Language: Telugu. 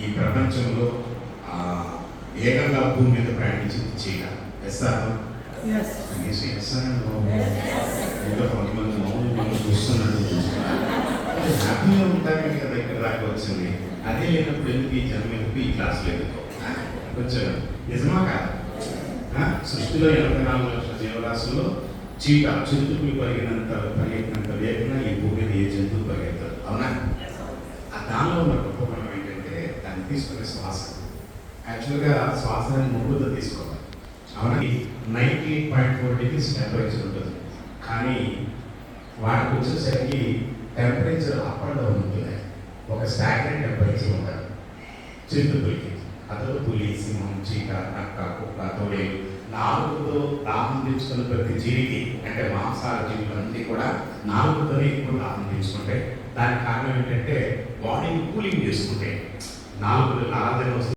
ఈ ప్రపంచంలో ఏకంగా భూమి మీద ప్రయాణించింది చీక. ఎస్ఆర్ కనీసం ఎస్ఆర్ ఇంకా కొంతమంది మౌనం మనం చూస్తున్నట్టు చూస్తున్నారు. హ్యాపీగా ఉంటామే కదా ఇక్కడ దాకా వచ్చింది. అదే లేనప్పుడు ఎందుకు ఈ జన్మ ఎందుకు ఈ క్లాసులు ఎందుకు వచ్చాను? నిజమా కాదు? సృష్టిలో 84 లక్షల జీవరాశుల్లో చీక చిరుతుకులు పరిగెత్తినంత వేగంగా ఈ భూమి మీద ఏ జంతువు పరిగెత్తారు. అవునా? ఆ దానిలో ఉన్న గొప్పతనం ఏంటంటే దాన్ని తీసుకునే శ్వాస. యాక్చువల్గా శ్వాసని ముగ్గుతో తీసుకోవాలి. అవునా? 98.4 degrees టెంపరేచర్ ఉంటుంది. కానీ వాటికి వచ్చేసరికి టెంపరేచర్ అప్ అండ్ డౌన్ ఉంటుంది. ఒక స్టాగ్నెంట్ టెంపరేచర్ ఉంటుంది చిరుతుకులకి. అతను పులి, సింహం, చీక, నక్క, కుక్క, తోడేలు, నాలుగుతో దాహం తెచ్చుకున్న ప్రతి జీవికి, అంటే మాంసాహార జీవులన్నీ కూడా నాలుగుతోనే ఎక్కువ దాహం తెచ్చుకుంటాయి. దానికి కారణం ఏంటంటే బాడీని కూలింగ్ చేసుకుంటే నాలుగు